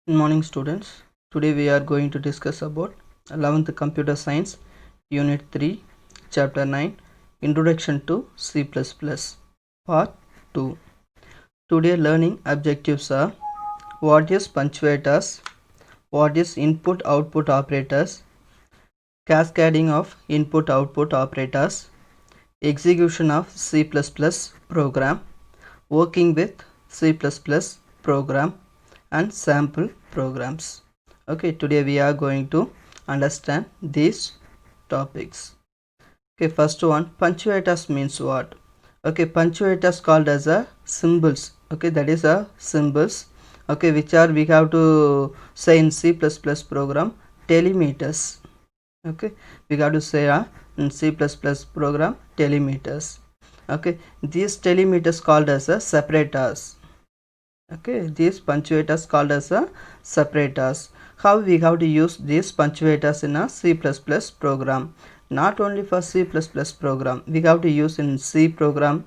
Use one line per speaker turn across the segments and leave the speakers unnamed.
Good morning students. Today we are going to discuss about 11th Computer Science Unit 3 Chapter 9 Introduction to C++ Part 2. Today learning objectives are: what is punctuators, what is input output operators, cascading of input output operators, execution of C++ program, working with C++ program, and sample programs. Okay, today we are going to understand these topics. Okay, first one, punctuators means what? Okay, punctuators called as a symbols. Okay, that is a symbols. Okay, which are we have to say in C++ program telemeters. Okay, we got to say in C++ program telemeters. Okay, these telemeters called as a separators. Okay, these punctuators called as a separators. How we have to use these punctuators in a C++ program? Not only for C++ program, we have to use in C program,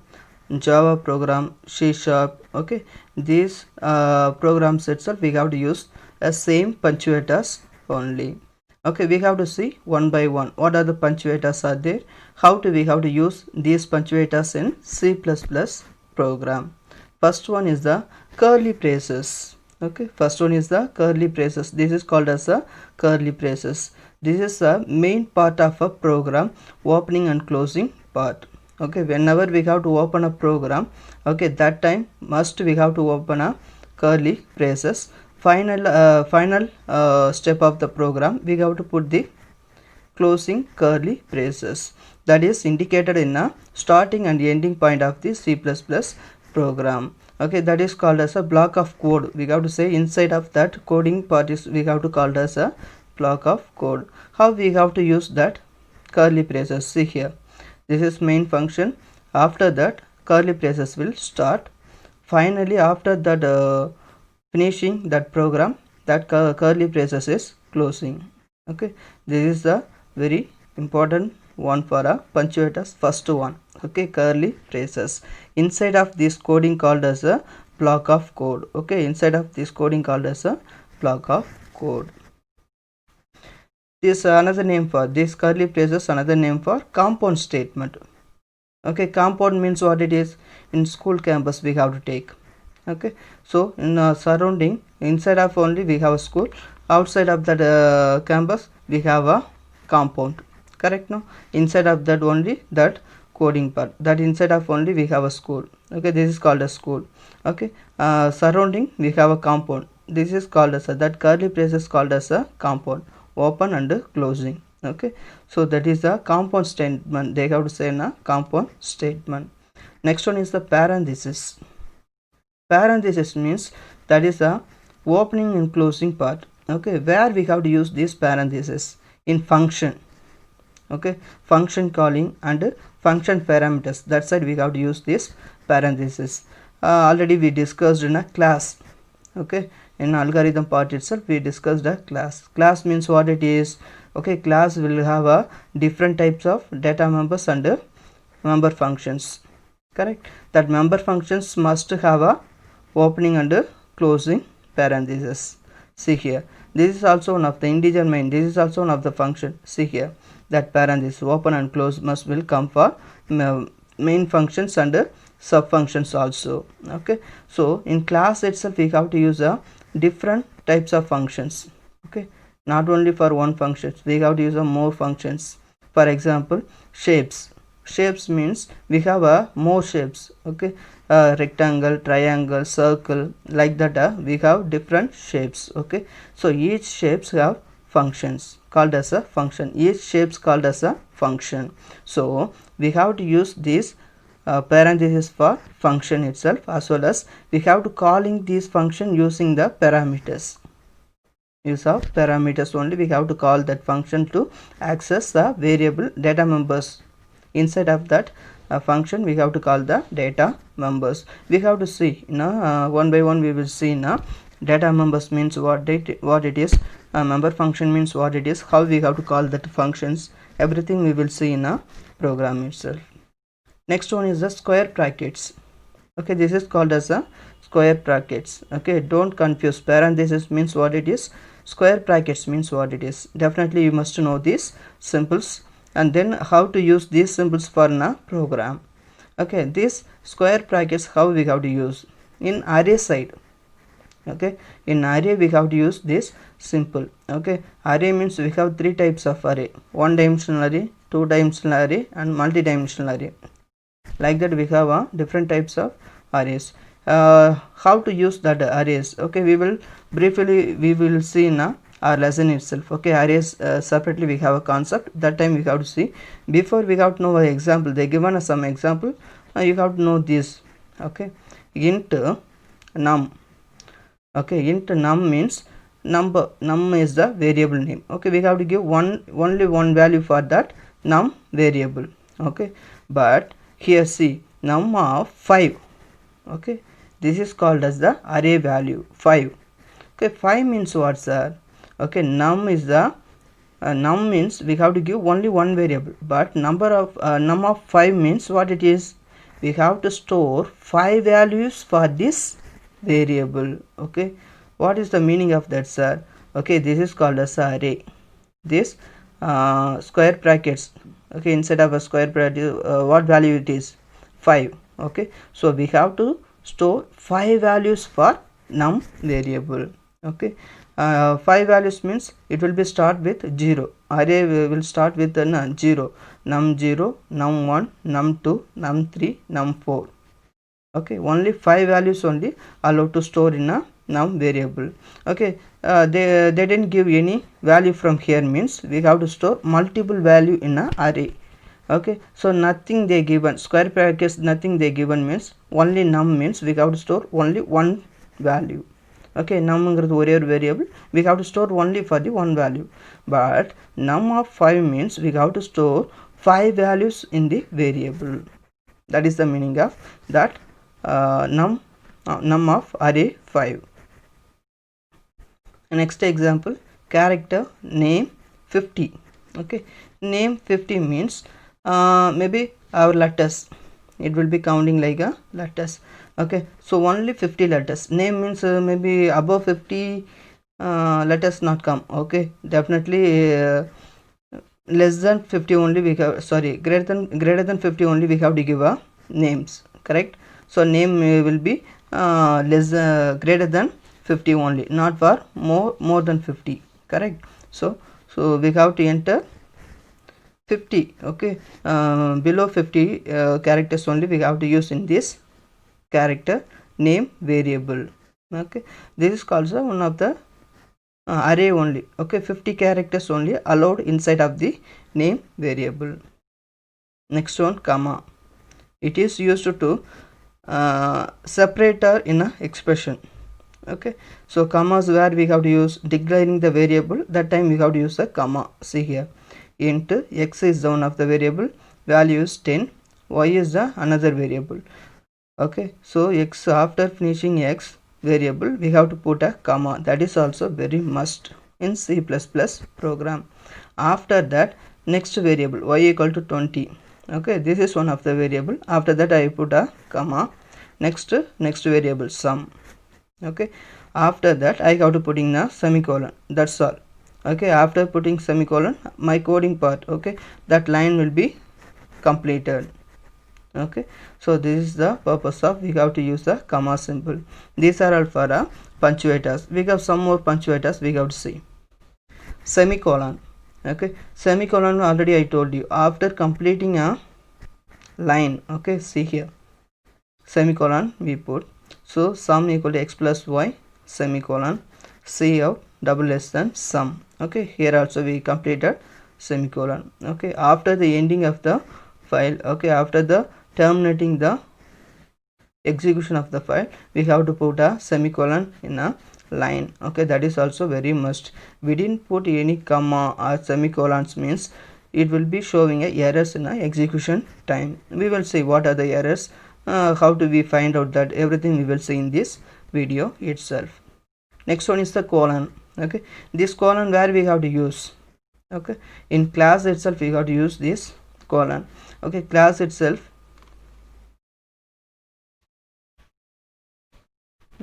Java program, C Sharp. Okay, these programs itself we have to use a same punctuators only. Okay, we have to see one by one what are the punctuators are there, how do we have to use these punctuators in C++ program. First one is the curly braces. Okay, first one is the curly braces. This is called as a curly braces. This is the main part of a program, opening and closing part. Okay, whenever we have to open a program, okay, that time must we have to open a curly braces. Final step of the program, we have to put the closing curly braces, that is indicated in a starting and ending point of the C++ program. Okay, that is called as a block of code. We have to say inside of that coding part is we have to call it as a block of code. How we have to use that curly braces? See here, this is main function. After that curly braces will start. Finally after that finishing that program, that curly braces is closing. Okay, this is the very important one for a punctuators. First one, okay, curly braces. Inside of this coding called as a block of code. Okay, inside of this coding called as a block of code. This another name for this curly braces, another name for compound statement. Okay, compound means what it is. In school campus we have to take. Okay, so in surrounding, inside of only we have a school, outside of that campus we have a compound, correct? No, inside of that only that coding part, that inside of only we have a school. Okay, this is called a school. Okay, surrounding we have a compound, this is called as a, that curly braces called as a compound, open and closing. Okay, so that is the compound statement. They have to say in a compound statement. Next one is the parenthesis. Parenthesis means that is the opening and closing part. Okay, where we have to use this parenthesis? In function. Okay, function calling and function parameters, that side we have to use this parenthesis. Already we discussed in a class. Okay, in algorithm part itself we discussed a class. Class means what it is. Okay, class will have a different types of data members and member functions, correct? That member functions must have a opening and closing parenthesis. See here, this is also one of the integer main, this is also one of the function. See here, that parenthesis open and close must will come for main functions and sub functions also. Okay, so in class itself we have to use a different types of functions. Okay, not only for one function, we have to use a more functions. For example, shapes. Shapes means we have a more shapes. Okay, rectangle, triangle, circle, like that we have different shapes. Okay, so each shapes have functions called as a function. Each shapes called as a function. So we have to use this parenthesis for function itself, as well as we have to calling this function using the parameters. Use of parameters only, we have to call that function to access the variable data members. Inside of that function we have to call the data members. We have to see one by one we will see data members means what it is, member function means what it is, how we have to call that functions, everything we will see in a program itself. Next one is the square brackets. Okay, this is called as a square brackets. Okay, don't confuse. Parenthesis means what it is, square brackets means what it is. Definitely you must know these symbols, and then how to use these symbols for a program. Okay, these square brackets how we have to use in array side. Okay, in array we have to use this simple. Okay, array means we have three types of array: one dimensional array, two dimensional array, and multi-dimensional array. Like that we have different types of arrays. How to use that arrays? Okay, we will briefly see in our lesson itself. Okay, arrays separately we have a concept, that time we have to see. Before we have to know an example, they given us some example, you have to know this. Okay, int num. Okay, int num means number. Num is the variable name. Okay, we have to give only one value for that num variable. Okay, but here see num of 5. Okay, this is called as the array value 5. Okay, 5 means what, sir? Okay, num is the num means we have to give only one variable, but num of 5 means what it is, we have to store 5 values for this variable. Okay, what is the meaning of that, sir? Okay, this is called as array. This square brackets, okay, instead of a square bracket, what value it is, 5. Okay, so we have to store 5 values for num variable. Okay, 5 values means it will be start with 0. Array will start with 0, num 0, num 1, num 2, num 3, num 4. Okay, only 5 values only allowed to store in a num variable. Okay, they didn't give any value from here, means we have to store multiple value in a array. Okay, so nothing they given, square brackets nothing they given means only num means we have to store only one value. Okay, num ஒரே ஒரு variable, we have to store only for the one value, but num of 5 means we have to store 5 values in the variable. That is the meaning of that num of array 5. Next example, character name 50. Okay, name 50 means maybe our letters, it will be counting like a letters. Okay, so only 50 letters. Name means maybe above 50 letters not come. Okay, definitely less than 50 only we have, sorry, greater than 50 only we have to give a names, correct? So name will be greater than 50 only, not for more than 50, correct? So we have to enter 50. Okay, below 50 characters only we have to use in this character name variable. Okay, this is called one of the array only. Okay, 50 characters only allowed inside of the name variable. Next one, comma. It is used to separator in a expression. Okay, so commas where we have to use declaring the variable, that time we have to use a comma. See here, int x is the one of the variable, value is 10, y is the another variable. Okay, so x, after finishing x variable we have to put a comma. That is also very must in C++ program. After that, next variable y equal to 20. Okay, this is one of the variable. After that I put a comma. Next variable sum. Okay, after that I have to put in a semicolon. That's all. Okay, after putting semicolon, my coding part, okay, that line will be completed. Okay, so this is the purpose of we have to use the comma symbol. These are all for punctuators. We have some more punctuators we have to see. Semicolon. Okay, semicolon already I told you, after completing a line. Okay, see here, semicolon we put. So sum equal to x plus y semicolon, c out double less than sum. Okay, here also we completed semicolon. Okay, after the ending of the file, okay, after the terminating the execution of the file, we have to put a semicolon in a line. Okay, that is also very must. We didn't put any comma or semicolons means it will be showing a errors in a execution time. We will see what are the errors, how do we find out that, everything we will see in this video itself. Next one is the colon. Okay, this colon where we have to use, okay, in class itself we have to use this colon. Okay, class itself,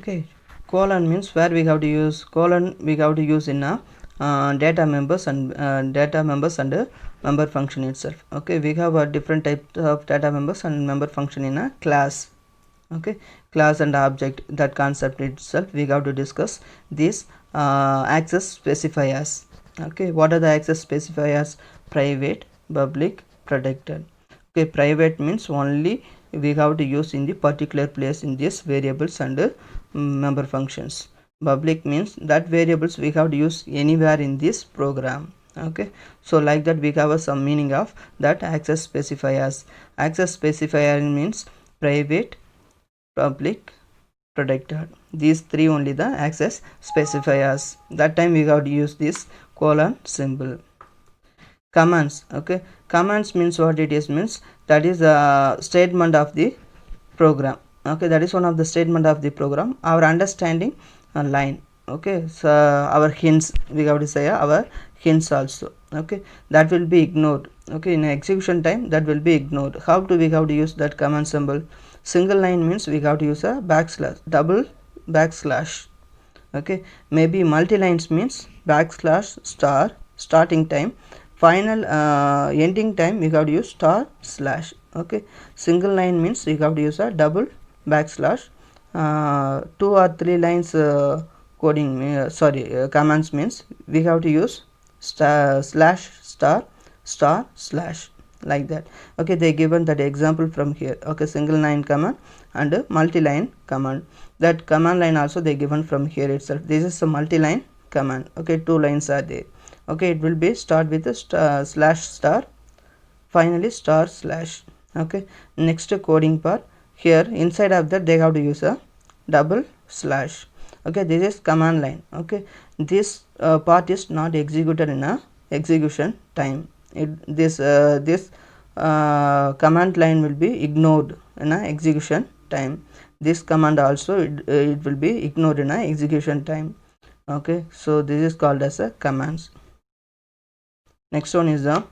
Okay, colon means where we have to use colon, we have to use in a data members and member function itself. Okay, we have a different types of data members and member function in a class. Okay, class and object, that concept itself we have to discuss these access specifiers. Okay, what are the access specifiers? Private, public, protected. Okay, private means only we have to use in the particular place in these variables and member functions. Public means that variables we have to use anywhere in this program. Okay, so like that we have some meaning of that access specifiers. Access specifier means private, public, protected. These three only the access specifiers. That time we have to use this colon symbol. Commands. Okay, commands means what it is, means that is a statement of the program. Okay, that is one of the statement of the program. Our understanding line. Okay, so our hints, we have to say our hints also. Okay, that will be ignored. Okay, in execution time that will be ignored. How do we have to use that command symbol? Single line means we have to use a backslash, double backslash. Okay, maybe multi lines means backslash star starting time, final ending time we have to use star slash. Okay, single line means we have to use a double backslash. 2 or 3 lines coding commands means we have to use star slash star star slash, like that. Okay, they given that example from here. Okay, single line command and multi-line command. That command line also they given from here itself. This is a multi-line command. Okay, 2 lines are there. Okay, it will be start with a slash star, finally star slash. Okay, next coding part. Here inside of that they have to use a double slash. Okay, this is command line. Okay, this part is not executed in a execution time. This command line will be ignored in a execution time. This command also it will be ignored in a execution time. Okay, so this is called as a commands. Next one is the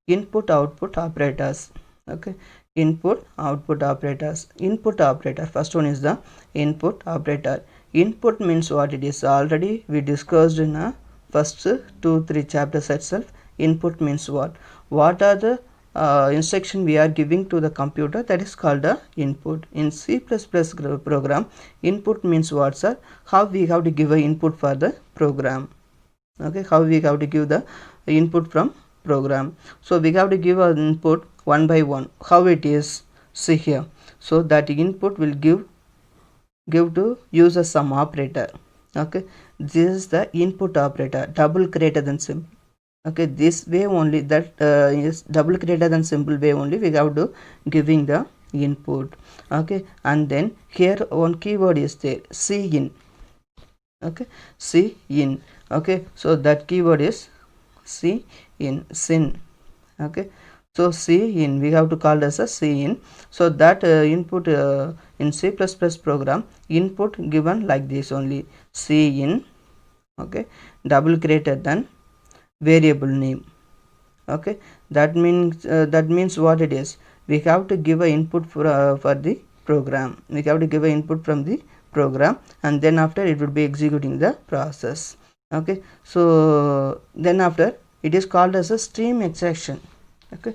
input output operators. Okay, input output operators. Input operator, first one is the input operator. Input means what it is, already we discussed in a first 2-3 chapters itself. Input means what are the instruction we are giving to the computer, that is called the input. In C++ program, input means what, sir? How we have to give a input for the program. Okay, how we have to give the input from program. So we have to give an input one by one. How it is, see here. So that input will give to user some operator. Okay, this is the input operator, double greater than symbol. Okay, this way only, that is double greater than symbol way only we have to giving the input. Okay, and then here one keyword is there, cin. Okay, cin. Okay, so that keyword is sin. Okay, so cin we have to call as a cin. So that input in C++ program, input given like this only, cin. Okay, double greater than variable name. Okay, that means what it is, we have to give a input for the program. We have to give a input from the program, and then after it will be executing the process. Okay, so then after it is called as a stream extraction. Okay,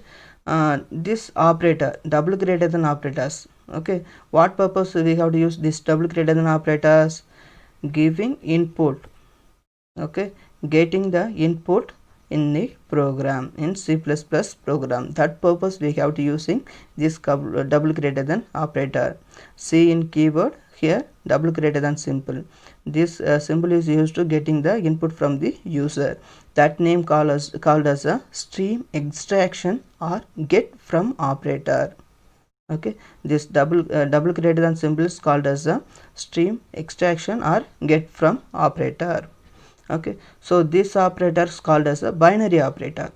this operator, double greater than operators. Okay, what purpose we have to use this double greater than operators? Giving input. Okay, getting the input in the program, in C++ program. That purpose we have to using this double greater than operator. C in keyword, here double greater than symbol. This symbol is used to getting the input from the user. That name called as a stream extraction or get from operator. Okay, this double greater than symbol is called as a stream extraction or get from operator. Okay, so this operator is called as a binary operator.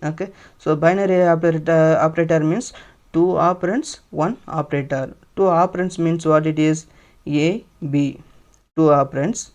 Okay, so binary operator means 2 operands, 1 operator. 2 operands means what it is, A, B, 2 operands.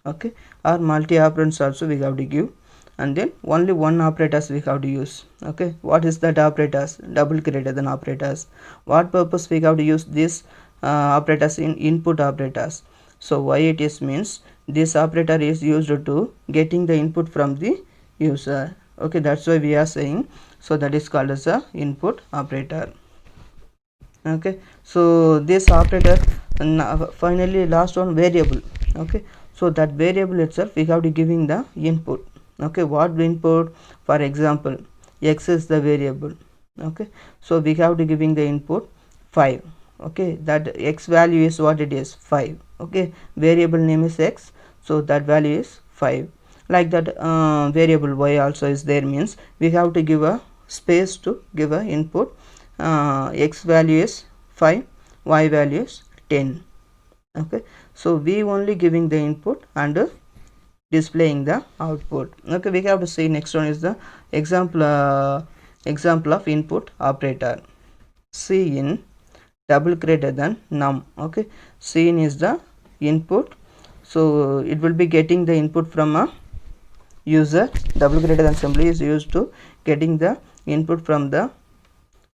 Okay, or multi operands also we have to give, and then only 1 operators we have to use. Okay, what is that operators? Double greater than operators. What purpose we have to use this operators in input operators. So why it is means this operator is used to getting the input from the user. Okay, that's why we are saying, so that is called as a input operator. Okay, so this operator, finally last one, variable. Okay, so that variable itself we have to giving the input. Okay, what input? For example, x is the variable. Okay, so we have to giving the input 5. Okay, that x value is what it is, 5. Okay, variable name is x, so that value is 5. Like that, variable y also is there, means we have to give a space to give a input. X value is 5, y value is 10. Okay, so we only giving the input and displaying the output. Okay, we have to see next one is the example of input operator. Cin double greater than num. Okay, cin is the input, so it will be getting the input from a user. Double greater than assembly is used to getting the input from the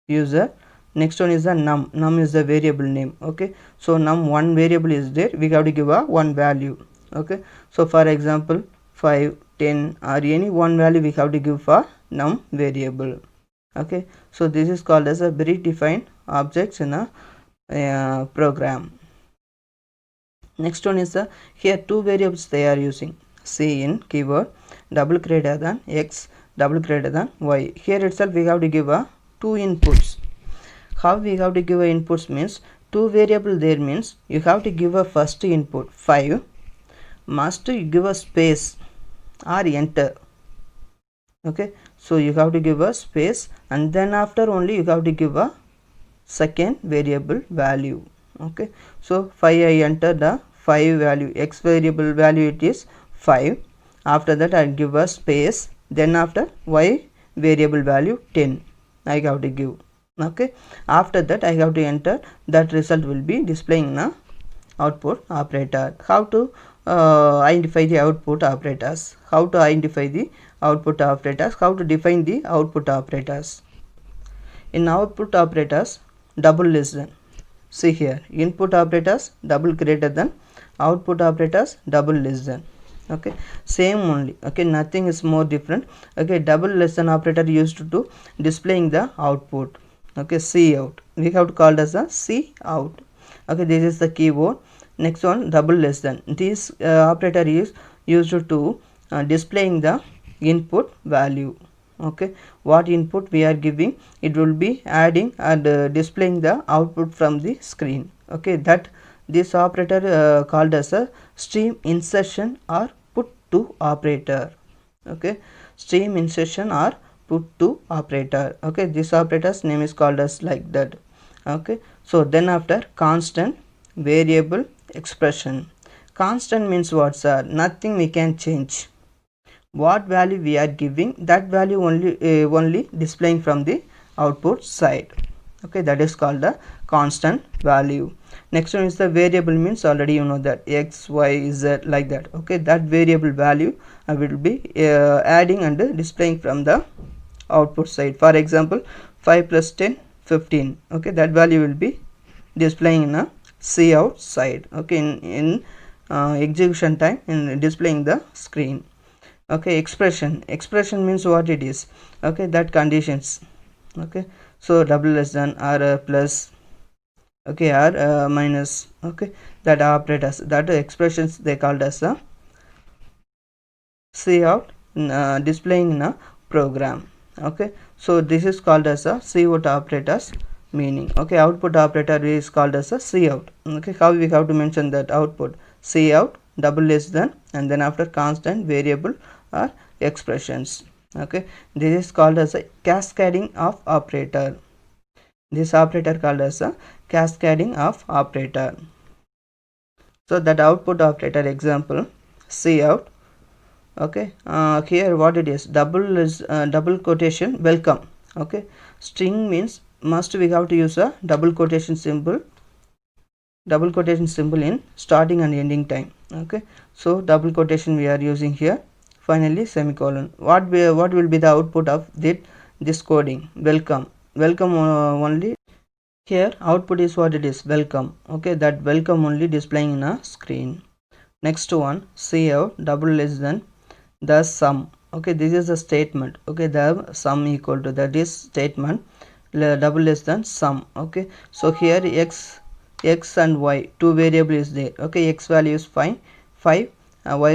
user. Next one is the num is the variable name. Okay, so num one variable is there, we have to give a one value. Okay, so for example 5, 10 or any one value we have to give for num variable. Okay, so this is called as a predefined objects in a program. Next one is the, here two variables they are using. Cin keyword double greater than x double greater than y. Here itself we have to give a two inputs. How we have to give a inputs means, two variable there means you have to give a first input 5, must give a space or enter. Okay, so you have to give a space and then after only you have to give a second variable value. Okay, so 5 I enter the 5 value, x variable value it is 5. After that I give a space, then after y variable value 10 I have to give. Okay, after that I have to enter, that result will be displaying the output operator. How to identify the output operators, how to identify the output operators, how to define the output operators. In output operators, double less than, see here, input operators double greater than, output operators double less than. Okay, same only. Okay, nothing is more different. Okay, double less than operator used to displaying the output. Okay, C out, we have to call as a C out. Okay, this is the keyword. Next one, double less than, this operator is used to displaying the input value. Okay, what input we are giving, it will be adding and displaying the output from the screen. Okay, that this operator called as a stream insertion or put to operator. Okay, stream insertion or put to operator. Okay, this operator's name is called as like that. Okay, so then after constant, variable, expression. Constant means what, sir? Nothing we can change. What value we are giving, that value only displaying from the output side. Okay, that is called the constant value. Next one is the variable, means already you know that x, y, z, like that. Okay, that variable value I will be adding and displaying from the output side. For example 5 plus 10 15. Okay, that value will be displaying in a C out side. Okay, in execution time, in displaying the screen. Okay, expression means what it is. Okay, that conditions. Okay, so double less than or plus, okay, or minus. Okay, that operators, that expressions they called as a C out, displaying in a program. Okay, so this is called as a C out operators meaning. Okay, output operator is called as a C out. Okay, how we have to mention that output, C out double less than and then after constant, variable or expressions. Okay, this is called as a cascading of operator. This operator called as a cascading of operator. So that output operator example, C out. Okay, here what it is, double is double quotation welcome. Okay, string means must we have to use a double quotation symbol in starting and ending time. Okay, so double quotation we are using here. Finally semicolon. What will be the output of this coding? Welcome only Here output is what it is, welcome. Okay, that welcome only displaying in a screen. Next one, cout double less than the sum. Okay, this is a statement. Okay, the sum equal to, that is statement, double less than sum. Okay, so here x and y, two variable is there. Okay, x value is 5, y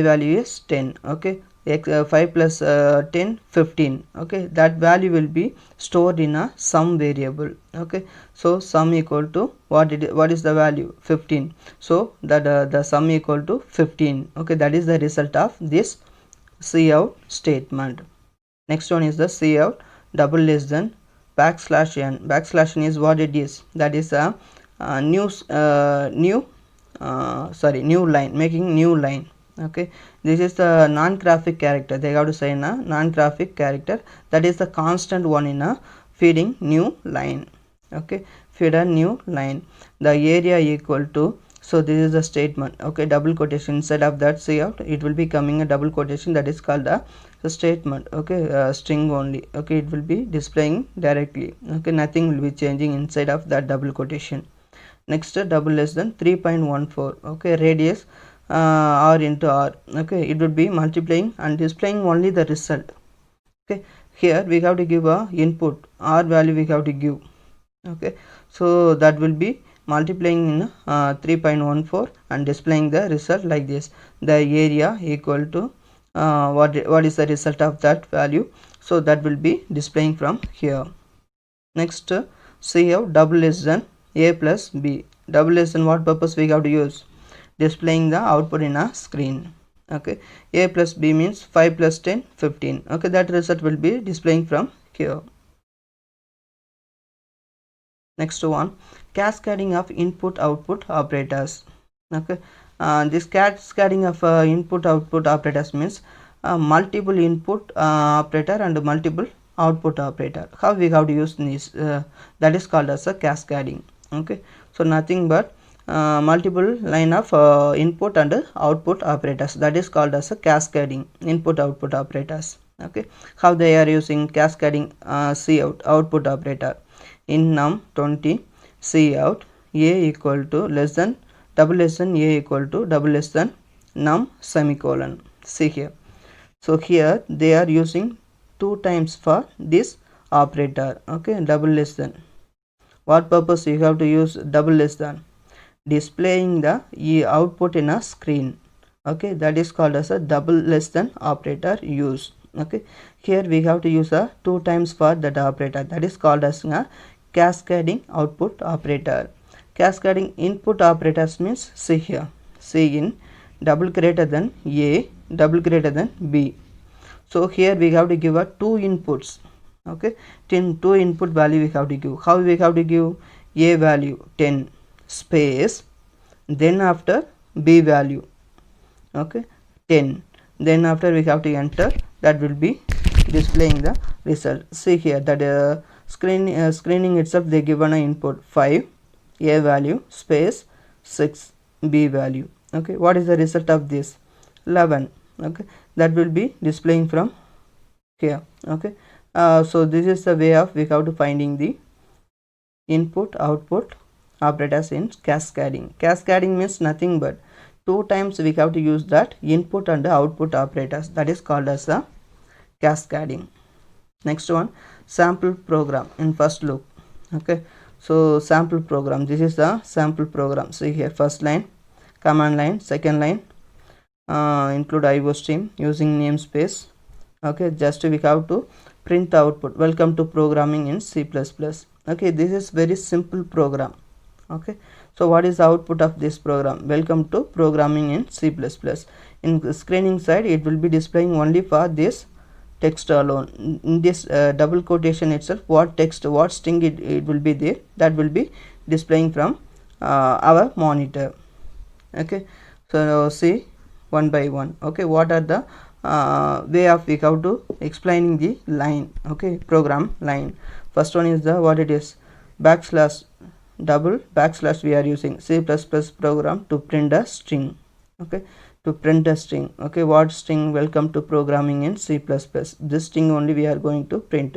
value is 10. Okay, 5 plus 10, 15. Okay, that value will be stored in a sum variable. Okay, so sum equal to what is the value, 15. So that the sum equal to 15. Okay, that is the result of this cout statement. Next one is the cout double less than backslash n. Backslash n is what it is, that is a new line, making new line. Okay, this is the non-graphic character, they have to say in a non-graphic character, that is the constant one in a feeding new line. Okay, feed a new line, the area equal to, so this is the statement. Okay, double quotation inside of that cout, it will be coming a double quotation, that is called a statement. Okay, string only. Okay, it will be displaying directly. Okay, nothing will be changing inside of that double quotation. Next, double less than 3.14. Okay, radius r into r. Okay, it would be multiplying and displaying only the result. Okay, here we have to give a input, r value we have to give. Okay, so that will be multiplying in 3.14 and displaying the result like this, the area equal to what is the result of that value, so that will be displaying from here. Next, cout double less than a plus b. Double less than what purpose we have to use, displaying the output in a screen. Okay, a plus b means 5 plus 10, 15. Okay, that result will be displaying from here. Next one, cascading of input output operators. Okay, this cascading of input output operators means multiple input operator and multiple output operator. How we have to use this, that is called as a cascading. Okay, so nothing but multiple line of input and output operators, that is called as a cascading input output operators. Okay, how they are using cascading cout output operator. In num 20, cout a equal to less than double less than a equal to double less than num semicolon. See here, so here they are using 2 times for this operator. Okay, double less than, what purpose you have to use double less than, displaying the output in a screen. Okay, that is called as a double less than operator use. Okay, here we have to use a 2 times for that operator, that is called as a cascading output operator. Cascading input operators means, see here, see in double greater than a, double greater than b. So here we have to give a 2 inputs. Okay, 2 input value we have to give. How we have to give, a value 10 space, then after b value, okay, 10, then after we have to enter, that will be displaying the result. See here that screening itself, they given an input 5, a value space 6, b value. Okay, what is the result of this, 11. Okay, that will be displaying from here. Okay, so this is the way of we have to finding the input output operators in cascading. Cascading means nothing but 2 times we have to use that input and output operators, that is called as a cascading. Next one, sample program in first loop. Okay, so sample program, this is the sample program. See here, first line, command line, second line, include IO stream using namespace. Okay, just we have to print the output, welcome to programming in C++. Okay, this is very simple program. Okay, so what is the output of this program, welcome to programming in C++. In the screening side, it will be displaying only for this text alone. In this double quotation itself, what text, what string it will be there, that will be displaying from our monitor. Okay, so see one by one. Okay, what are the way of we have to explaining the line. Okay, program line. First one is the what it is, backslash, double backslash we are using C++ program to print a string. Okay, to print a string. Okay, what string, welcome to programming in C++, this string only we are going to print.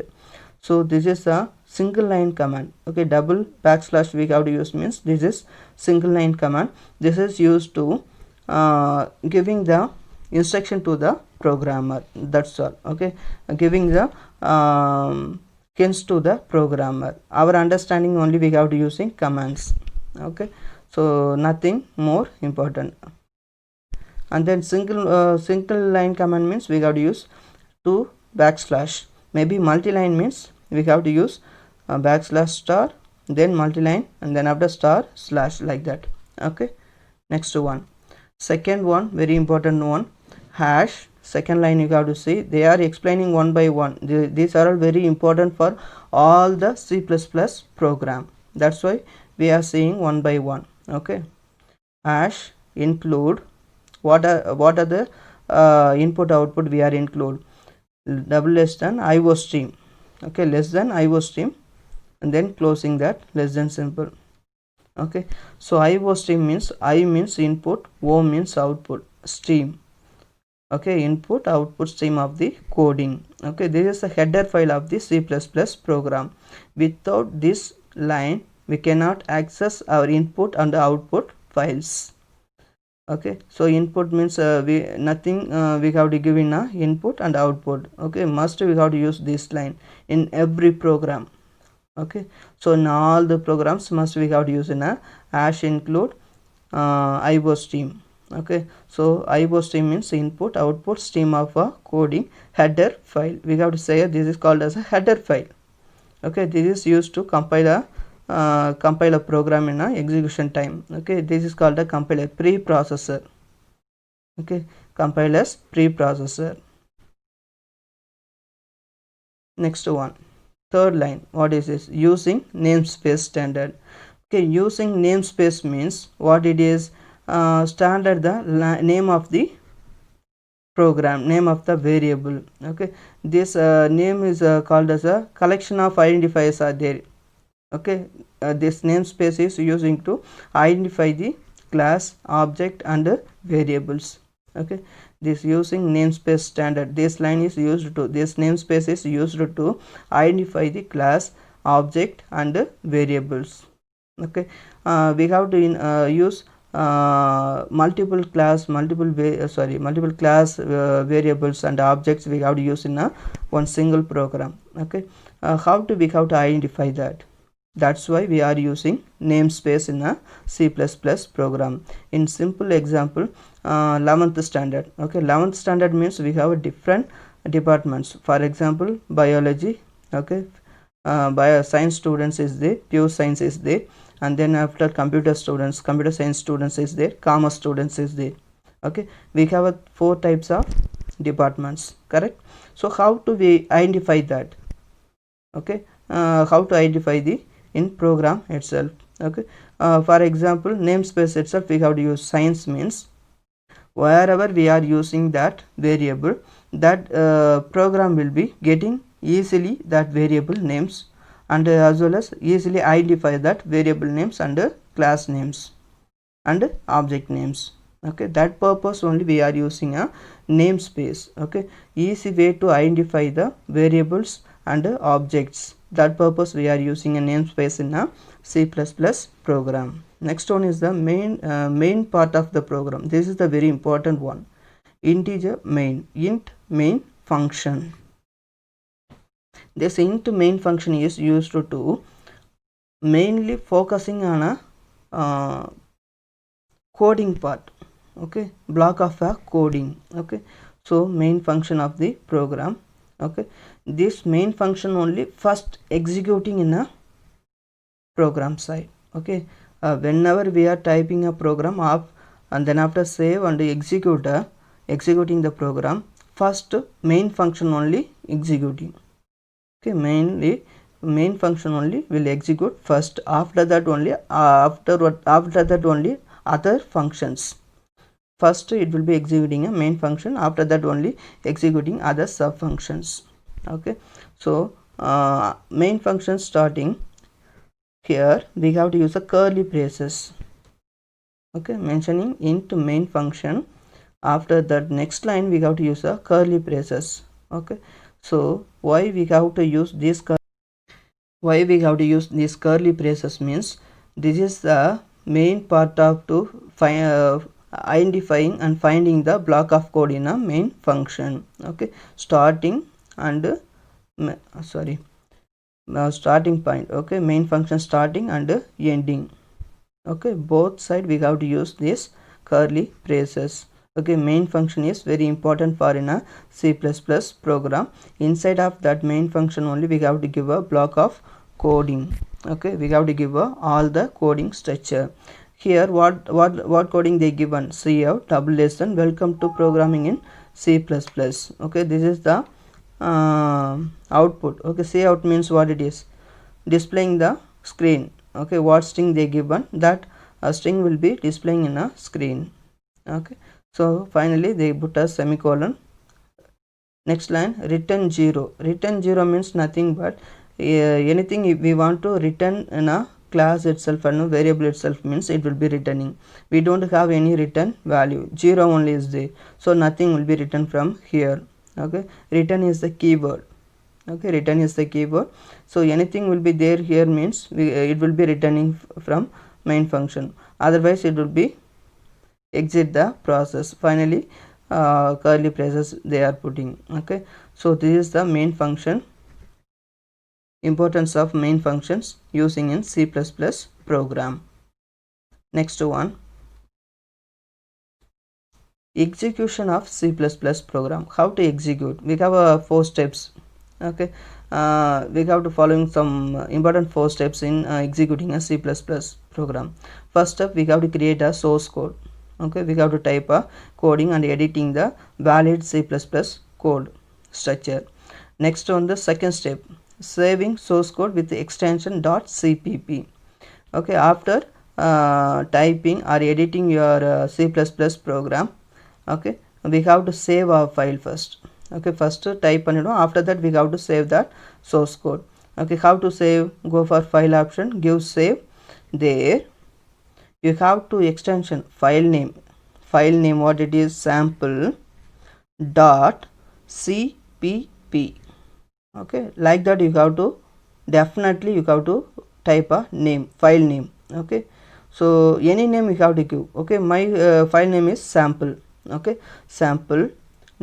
So this is a single line command. Okay, double backslash we have to use means this is single line command. This is used to giving the instruction to the programmer, that's all. Okay, giving the hints to the programmer. Our understanding only we have to using commands. Okay, so nothing more important. And then single line command means we have to use two backslash. Maybe multi-line means we have to use backslash star, then multi-line, and then after star slash, like that. Okay, next one, second one, very important one, hash. Second line you have to see, they are explaining one by one. These are all very important for all the C++ program, that's why we are seeing one by one. Okay, hash include what are the input output we are include, double less than IO stream. Okay, less than IO stream, and then closing that, less than simple. Okay, so IO stream means I means input, O means output, stream. Okay, input output stream of the coding. Okay, this is the header file of the C++ program. Without this line we cannot access our input and output files. Okay, so input means we nothing we have to give in a input and output. Okay, must we have to use this line in every program. Okay, so in all the programs must we have to use in a hash include IO stream. Okay, so IO stream means input output stream of a coding header file. We have to say this is called as a header file. Okay, this is used to compile a program in a execution time. Okay, this is called a compiler, preprocessor. Okay, compilers preprocessor. Next one, third line, what is this? Using namespace standard. Okay, using namespace means what it is, standard the name of the program, name of the variable. Okay, this name is called as a collection of identifiers are there. Okay, this namespace is using to identify the class, object, and variables. Okay, this using namespace standard, this line is used to, this namespace is used to identify the class, object, and variables. Okay, we have to use multiple class variables and objects we have to use in a one single program. Okay, how do we have to identify that? That's why we are using namespace in a C++ program. In simple example, 11th standard. Okay, 11th standard means we have different departments. For example, biology. Okay, bio science students is there, pure science is there, and then after computer science students is there, commerce students is there. Okay, we have 4 types of departments, correct? So how to we identify that? Okay, how to identify the in program itself? Okay, for example, namespace itself we have to use science means wherever we are using that variable, that program will be getting easily that variable names, and as well as easily identify that variable names and class names and object names. Okay, that purpose only we are using a namespace. Okay, easy way to identify the variables and objects, that purpose we are using a namespace in a C++ program. Next one is the main part of the program. This is the very important one, integer main, int main function. This int main function is used to mainly focusing on a coding part. Okay, block of a coding. Okay, so main function of the program. Okay, this main function only first executing in a program side. Okay, whenever we are typing a program up and then after save and executing the program, first main function only executing. Okay, main function only will execute first, after that only other functions. First it will be executing a main function, after that only executing other sub functions. Okay, so main function starting here we have to use a curly braces. Okay, mentioning into main function, after that next line we have to use a curly braces. Okay, so why we have to use these why we have to use these curly braces means this is the main part of to find identifying and finding the block of code in a main function. Okay, starting and sorry starting point. Okay, main function starting and ending. Okay, both side we have to use this curly braces. Okay, main function is very important for in a C++ program. Inside of that main function only we have to give a block of coding. Okay, we have to give all the coding structure. Here what coding they given? Cout double lesson welcome to programming in C++. Okay, this is the output. Okay, cout means what it is? Displaying the screen. Okay, what string they given, that a string will be displaying in a screen. Okay, so finally they put a semicolon. Next line, return 0. Return 0 means nothing but anything if we want to return in a class itself and a variable itself means it will be returning. We don't have any return value, 0 only is there, so nothing will be written from here. Okay, return is the keyword. Okay, return is the keyword, so anything will be there here means it will be returning from main function, otherwise it will be exit the process. Finally curly braces they are putting. Okay, so this is the main function, importance of main functions using in C++ program. Next one, execution of C++ program. How to execute? We have 4 steps. Okay, we have to following some important 4 steps in executing a C++ program. First step, we have to create a source code. Okay, we have to type a coding and editing the valid C++ code structure. Next on the second step, saving source code with the extension .cpp. Okay, after typing or editing your C++ program, okay, we have to save our file first. Okay, first type and after that we have to save that source code. Okay, how to save? Go for file option, give save. There you have to extension file name what it is, sample dot cpp. Okay, like that you have to definitely you have to type a name, file name. Okay, so any name you have to give. Okay, my file name is sample. Okay, sample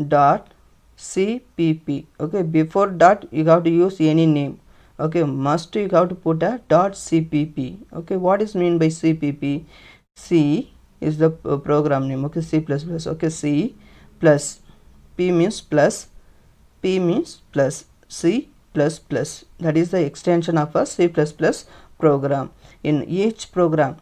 dot cpp. Okay, before dot you have to use any name. Okay, must you have to put a dot cpp. Okay, what is mean by cpp? C is the program name. Okay, C++. Okay, C plus p means plus, p means plus, C plus plus, that is the extension of a C++ program. In each program,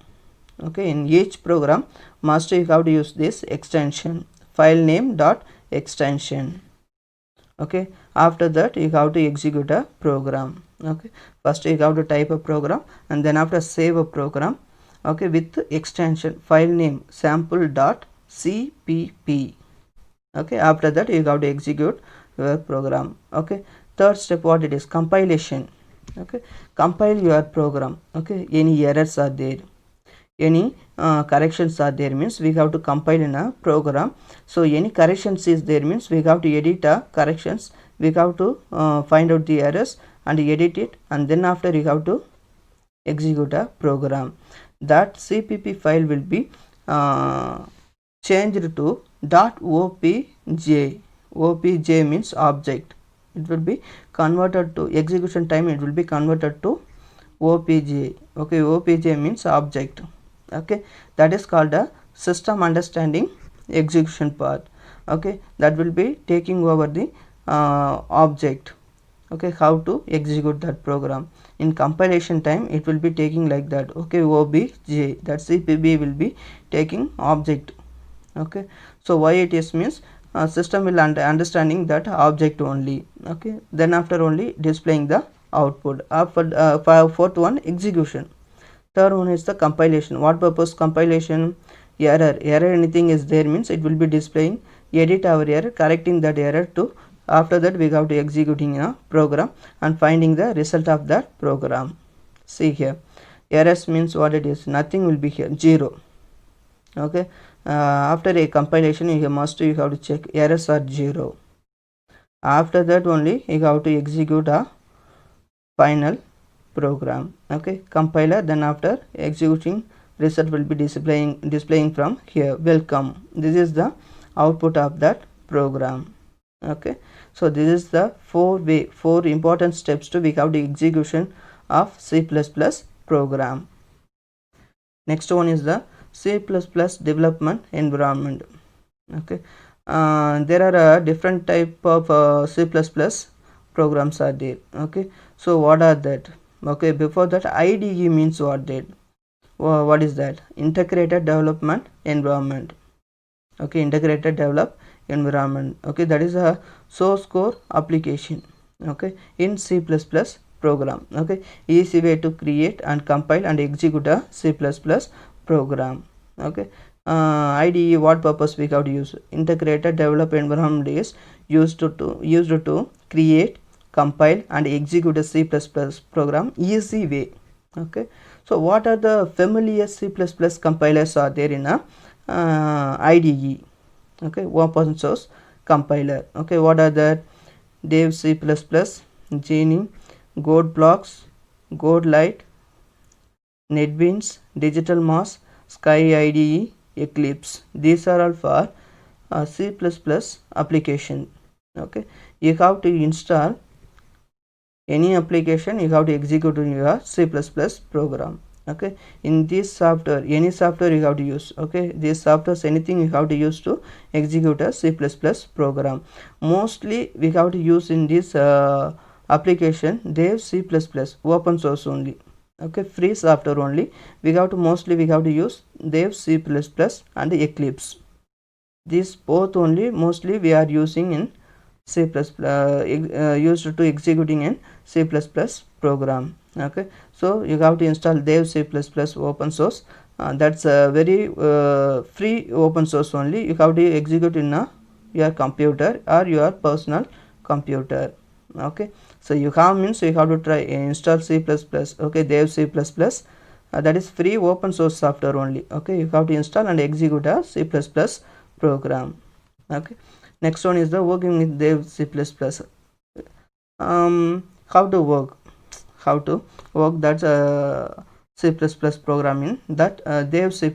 okay, in each program must you have to use this extension, file name dot extension. Okay, after that you have to execute a program. Okay, first you have to type a program and then after save a program. Okay, with extension file name sample dot cpp. Okay, after that you have to execute your program. Okay, third step, what it is? Compilation. Okay, compile your program. Okay, any errors are there, any corrections are there means we have to compile in a program. So any corrections is there means we have to edit corrections, we have to find out the errors and edit it, and then after you have to execute a program. That cpp file will be changed to .opj. opj means object. It will be converted to execution time, it will be converted to opj. Okay, opj means object. Okay, that is called a system understanding execution part. Okay, that will be taking over the object. Okay, how to execute that program in compilation time, it will be taking like that. Okay, obj, that cpp will be taking object. Okay, so why it is means system will understanding that object only. Okay, then after only displaying the output. After fourth one, execution. Third one is the compilation. What purpose compilation? Error anything is there means it will be displaying, edit our error, correcting that error to, after that we have to executing a program and finding the result of that program. See here, errors means what it is, nothing will be here, 0. Okay, after a compilation you have to check errors are 0. After that only you have to execute a final program. Okay, compiler, then after executing result will be displaying from here, welcome. This is the output of that program. Okay, so this is the four important steps to without the execution of C++ program. Next one is the C++ development environment. Okay, there are different type of C++ programs are there. Okay, so what are that? Okay, before that, IDE means what is that? Integrated development environment. Okay, integrated develop environment. Okay, that is a source code application. Okay, in C++ program. Okay, easy way to create and compile and execute a C++ program. Okay, IDE, what purpose we have to use? Integrated develop environment is used to create, compile and execute a C++ program easy way. Okay, so what are the familiar C++ compilers are there in a IDE? Okay, open source compiler. Okay, what are that? Dev C++, Geany, GoldBlocks, GoldLite, NetBeans, Digital Mouse, Sky IDE, Eclipse. These are all for C++ application. Okay, you have to install any application, you have to execute in your C++ program. Okay, in this software, any software you have to use. Okay, this software, anything you have to use to execute a C++ program. Mostly we have to use in this application Dev C++, open source only. Okay, free software only. We have to use Dev C++ and Eclipse. These both only mostly we are using in C++, used to executing in C++ program. Okay, so you have to install Dev C++ open source. That's a very free open source only. You have to execute in your computer or your personal computer. Okay, so you have to try install C++. Okay, Dev C++. That is free open source software only. Okay, you have to install and execute a C++ program. Okay, next one is the working with Dev C++. How to work that C++ program in that Dev C++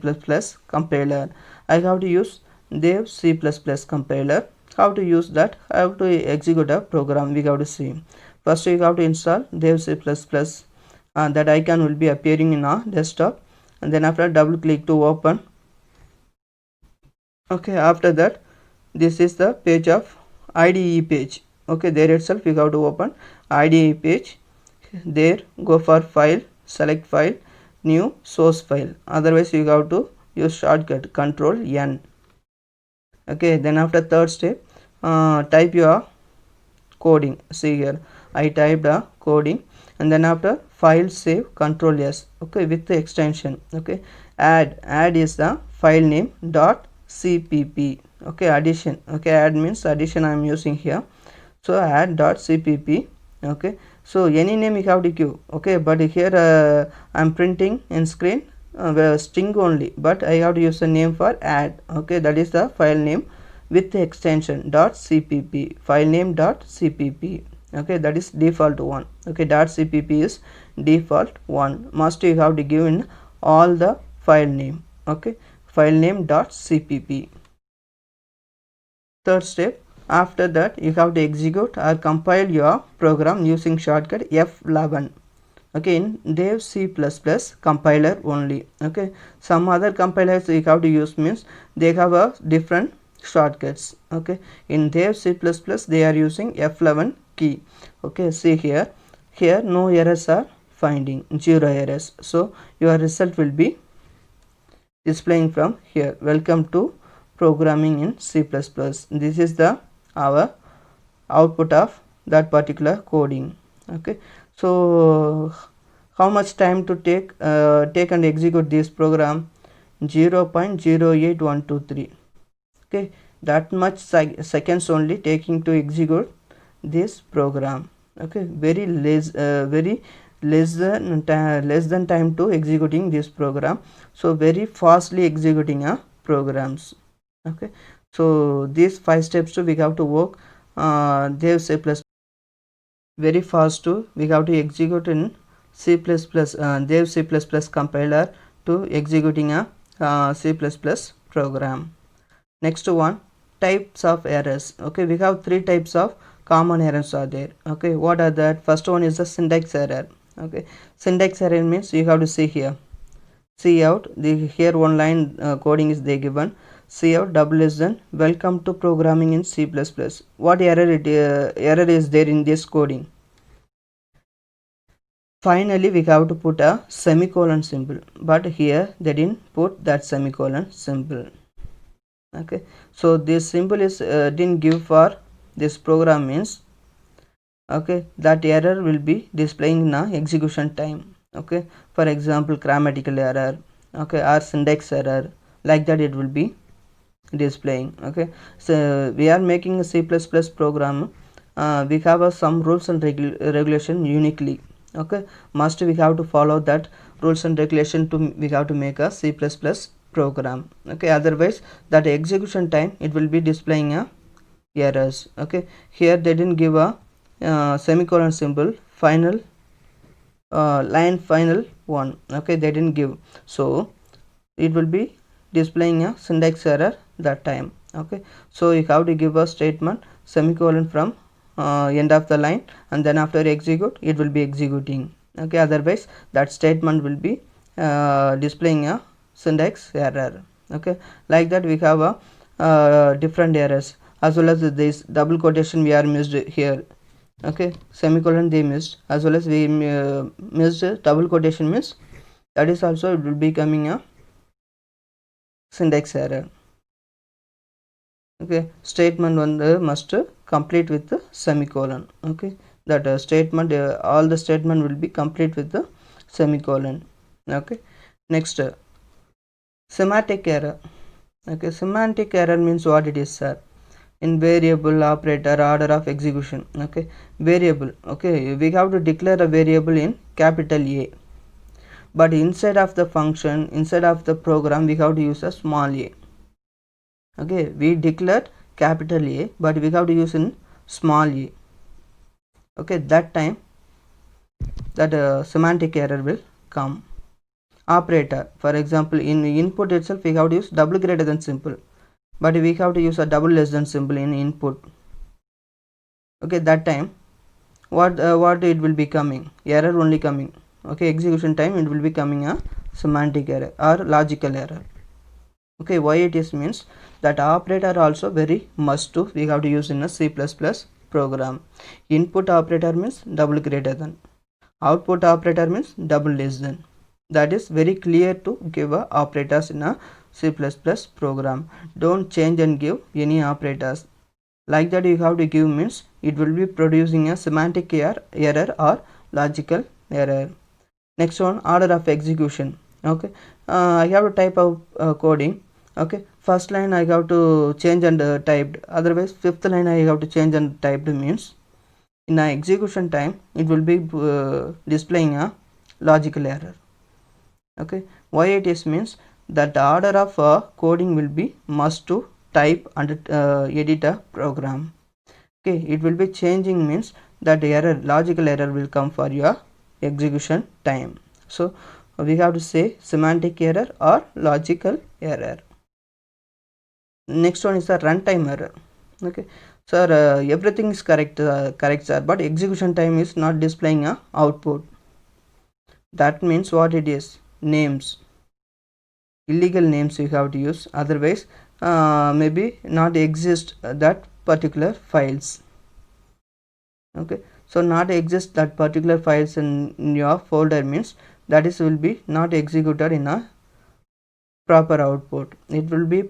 compiler. I have to use Dev C++ compiler. How to use that? How to execute a program? We have to see. First you have to install Dev C++. That icon will be appearing in our desktop, and then after double click to open. Okay, after that, this is the page of IDE page. Okay, there itself you have to open IDE page. There go for file, select file, new source file. Otherwise you have to use shortcut Control N. Okay, then after third step, type your coding. See here, I typed a coding, and then after file save Control S. Okay, with the extension. Okay, add is the file name dot cpp. Okay, addition. Okay, add means addition I am using here. So add dot cpp. Okay, so any name you have to give. Okay, but here I am printing in screen string only, but I have to use a name for add. Okay, that is the file name with the extension dot cpp, file name dot cpp. Okay, that is default one. Okay, dot cpp is default one. Must you have to give in all the file name. Okay, file name dot cpp. Third step, after that you have to execute or compile your program using shortcut F11. Okay, in Dev C++ compiler only. Okay, some other compilers you have to use means they have a different shortcuts. Okay, in Dev C++ they are using F11 key. Okay, see here no errors are finding, 0 errors. So your result will be displaying from here, welcome to programming in C++. This is the our output of that particular coding. Okay, so how much time to take and execute this program? 0.08123. Okay, that much seconds only taking to execute this program. Okay, very less than time to executing this program. So very fastly executing programs. Okay, so these 5 steps to we have to work Dev C++ very fast to we have to execute in Dev C++ compiler to executing a C++ program. Next one, types of errors. Okay, we have three types of common errors are there. Okay, what are that? First one is the syntax error. Okay, syntax error means you have to see here, see out the here one line coding is they given, see out double less than welcome to programming in C++. What error is there in this coding? Finally we have to put a semicolon symbol, but here they didn't put that semicolon symbol. Okay, so this symbol is didn't give for this program means, okay, that error will be displaying in a execution time. Okay, for example grammatical error, okay, or syntax error, like that it will be displaying. Okay, so we are making a C++ program, we have some rules and regulation uniquely. Okay, must we have to follow that rules and regulation to we have to make a C++ program. Okay, otherwise that execution time it will be displaying a errors. Okay, here they didn't give a semicolon symbol, final line final one. Okay, they didn't give, so it will be displaying a syntax error that time. Okay, so you have to give a statement semicolon from end of the line, and then after execute it will be executing. Okay, otherwise that statement will be displaying a syntax error. Okay, like that we have a different errors, as well as this double quotation we are missed here. Okay, semicolon they missed, as well as we missed double quotation means, that is also it will be coming a syntax error. Okay, statement one must complete with the semicolon. Okay, that statement all the statement will be complete with the semicolon. Okay, next semantic error. Okay, semantic error means what it is, sir? In variable, operator, order of execution. Okay, variable. Okay, we have to declare a variable in capital A, but inside of the function, inside of the program, we have to use a small a. Okay, we declared capital A, but we have to use in small a. Okay, that time that semantic error will come. Operator, for example, in input itself we have to use double greater than symbol, but we have to use a double less than symbol in input. Okay, that time what it will be coming? Error only coming. Okay, execution time it will be coming a semantic error or logical error. Okay, why it is means that operator also very must to we have to use in a C++ program. Input operator means double greater than, output operator means double less than. That is very clear to give operators in a C++ program. Don't change and give any operators. Like that you have to give means it will be producing a semantic error or logical error. Next one, order of execution. Okay, I have to type of coding. Okay, first line I have to change and typed, otherwise fifth line I have to change and typed means in a execution time it will be displaying a logical error. Okay, why it is means that the order of coding will be must to type and edit a program. Okay, it will be changing means that error, logical error will come for your execution time. So we have to say semantic error or logical error. Next one is the runtime error. Okay, sir, everything is correct sir, but execution time is not displaying a output. That means what it is? Names, illegal names you have to use, otherwise maybe not exist that particular files. Okay, so not exist that particular files in your folder means that is will be not executed in a proper output. It will be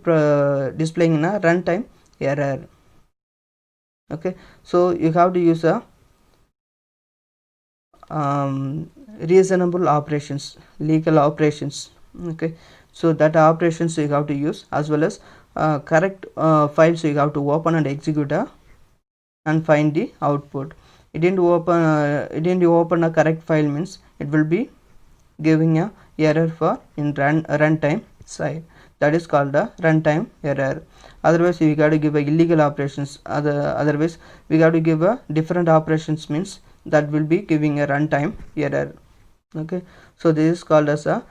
displaying in a runtime error. Okay, so you have to use a reasonable operations, legal operations. Okay, so that operations you have to use, as well as correct files you have to open and execute and find the output. It didn't open a correct file means it will be giving a error for in runtime side. That is called a runtime error. Otherwise we got to give a illegal operations. Otherwise we got to give a different operations means that will be giving a runtime error. Okay, so this is called as a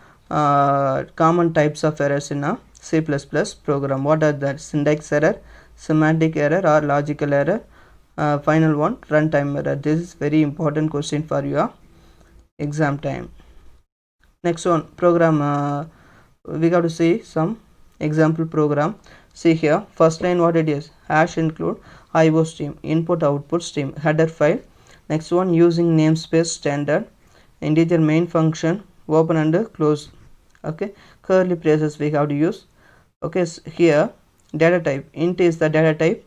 common types of errors in a C++ program. What are that? Syntax error, semantic error or logical error. Final one, runtime error. This is very important question for your exam time. Next one, program. We got to see some example program. See here, first line what it is, hash include IO stream, input output stream, header file. Next one, using namespace standard, integer main function, open and close. Okay, curly braces we have to use. Okay, so here data type, int is the data type.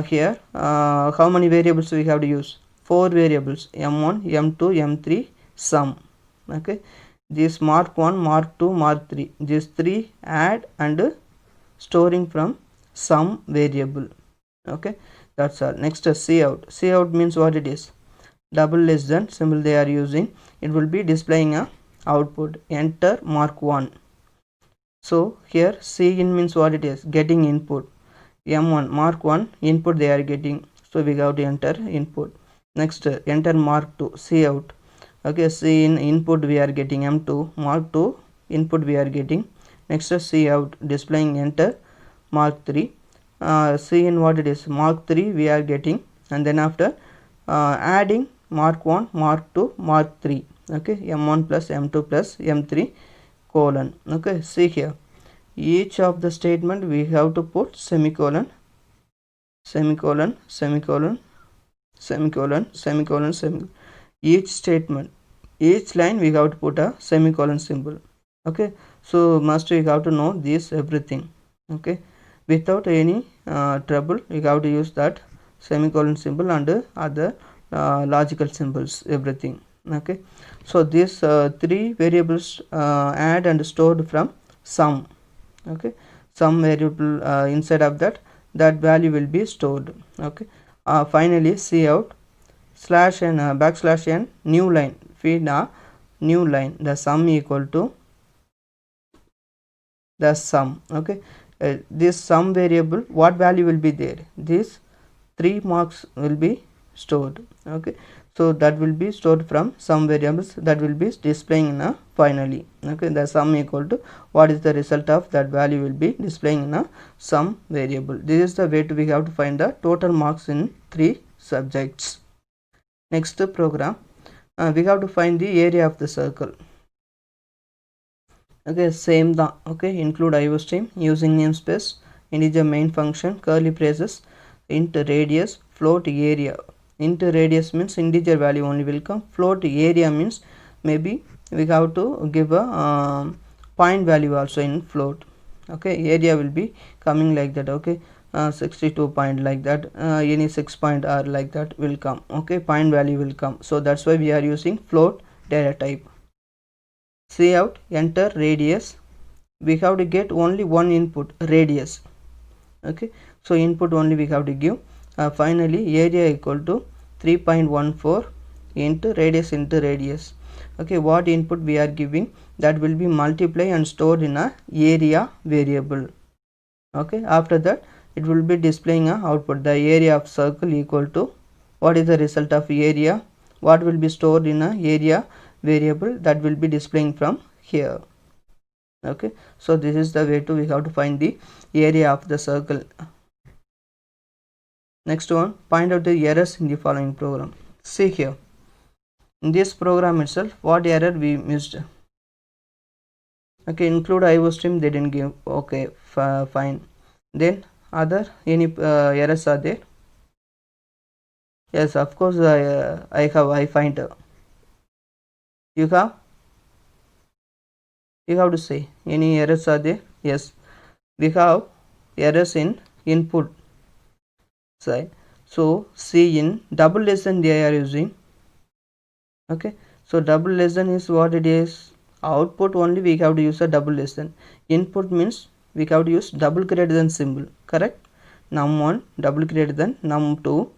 Here how many variables we have to use, 4 variables, m1, m2, m3, sum. Okay, this mark 1, mark 2, mark 3, these 3 add and storing from sum variable. Okay, that's all. Next cout. Cout means what it is, double less than symbol they are using, it will be displaying a output, enter mark 1. So here cin means what it is, getting input, m1 mark 1 input they are getting, so we have to enter input. Next enter mark 2, cout. Okay, cin input we are getting m2, mark 2 input we are getting. Next cout displaying enter mark 3. Cin what it is, mark 3 we are getting, and then after adding mark 1, mark 2, mark 3. Okay, m1 plus m2 plus m3 colon. Okay, see here, each of the statement we have to put semicolon, semicolon, semicolon, semicolon, semicolon, semicolon. Each statement, each line we have to put a semicolon symbol. Okay, so must we have to know this everything. Okay, without any trouble we have to use that semicolon symbol and other logical symbols, everything. Okay, so these 3 variables add and stored from sum. Okay, some variable inside of that value will be stored. Okay, finally cout slash and backslash n new line, feed a new line, the sum equal to the sum. Okay, this sum variable, what value will be there, these 3 marks will be stored. Okay, so that will be stored from some variables that will be displaying in a finally. Okay, the sum equal to what is the result of that value will be displaying in a sum variable. This is the way to we have to find the total marks in 3 subjects. Next program, we have to find the area of the circle. Okay, same the, okay, include IO stream, using namespace, integer main function, curly braces, int radius, float area. Int radius means integer value only will come, float area means maybe we have to give a point value also in float. Okay, area will be coming like that. Okay, 62 point like that, any 6 point or like that will come. Okay, point value will come, so that's why we are using float data type. Cout enter radius, we have to get only one input, radius. Okay, so input only we have to give. Finally area equal to 3.14 into radius into radius. Okay, what input we are giving, that will be multiply and stored in a area variable. Okay, after that it will be displaying a output, the area of circle equal to what is the result of area, what will be stored in a area variable, that will be displaying from here. Okay, so this is the way to we have to find the area of the circle. Next one, find out the errors in the following program. See here, in this program itself what error we missed. Okay, include IO stream they didn't give. Okay, fine. Then other any errors are there? Yes, of course I find you have to say any errors are there. Yes, we have errors in input side, so cin double less than they are using. Okay, so double less than is what it is, output only we have to use a double less than, input means we have to use double greater than symbol, correct, num1 double greater than num2.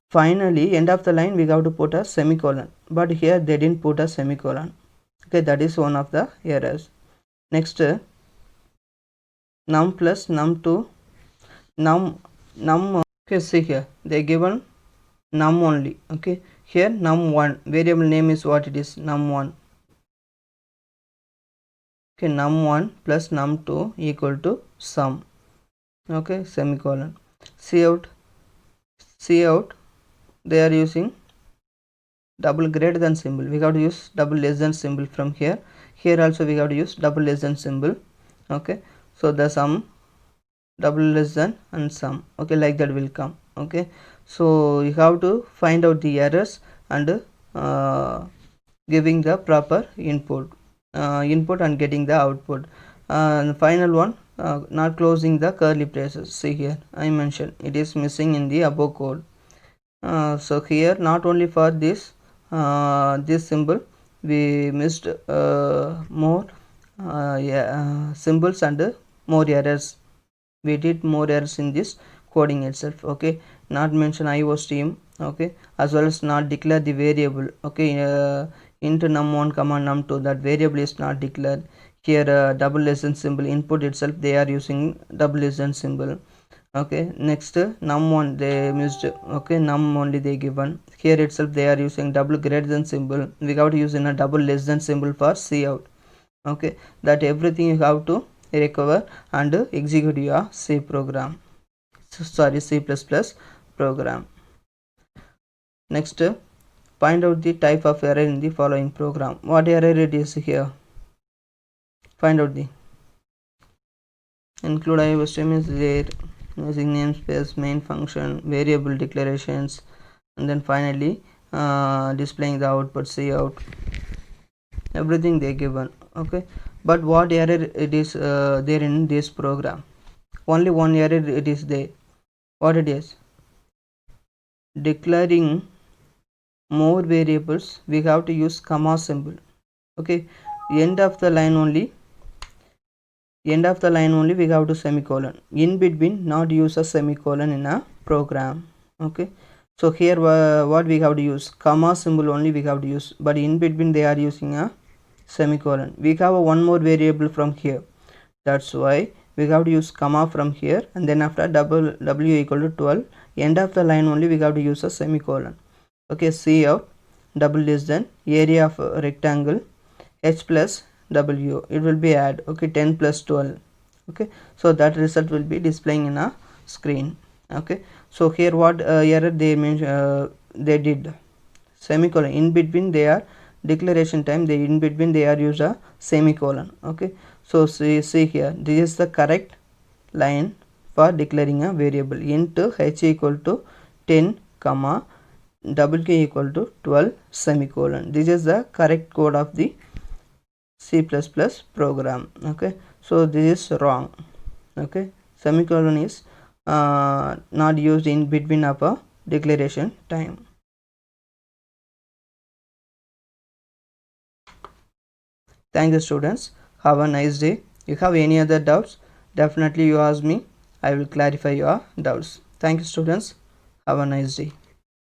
Finally end of the line we have to put a semicolon, but here they didn't put a semicolon. Okay, that is one of the errors. Next num plus num2 num okay, see here they given num only. Okay, here num1 variable name is what it is, num1. Okay, num1 plus num2 equal to sum. Okay, semicolon. Cout they are using double greater than symbol. We have to use double less than symbol from here. Here also we have to use double less than symbol. Okay, so the sum double less than and sum. Okay, like that will come. Okay, so you have to find out the errors and giving the proper input and getting the output. The final one, not closing the curly braces. See here, I mentioned it is missing in the above code. So here not only for this symbol we missed more symbols and more errors. We did more errors in this coding itself. Okay, not mention IO stream. Okay, as well as not declare the variable. Okay, into num1 comma num2, that variable is not declared here. Double less than symbol input itself they are using double less than symbol. Okay, next num1 they missed. Okay, num only they given here itself they are using double greater than symbol without using a double less than symbol for cout. Okay, that everything you have to recover and execute your C program, sorry C++ program. Next, find out the type of error in the following program. What error it is here? Find out the include IO stream is there, using namespace, main function, variable declarations, and then finally displaying the output cout. Everything they given. Okay, but what error it is there in this program? Only one error it is there. What it is? Declaring more variables we have to use comma symbol. Okay, end of the line only we have to semicolon. In between not use a semicolon in a program. Okay, so here what we have to use, comma symbol only we have to use, but in between they are using a semicolon. We have a one more variable from here, that's why we have to use comma from here, and then after double w equal to 12, end of the line only we have to use a semicolon. Okay, cout double less than area of rectangle h plus w, it will be add. Okay, 10 plus 12. Okay, so that result will be displaying in a screen. Okay, so here what error they they did, semicolon in between they are declaration time, they in between they are use a semicolon. Okay, so see here, this is the correct line for declaring a variable. Int h equal to 10 comma double k equal to 12 semicolon. This is the correct code of the C++ program. Okay, so this is wrong. Okay, semicolon is not used in between of a declaration time. Thank you students, have a nice day. If you have any other doubts, definitely you ask me, I will clarify your doubts. Thank you students, have a nice day.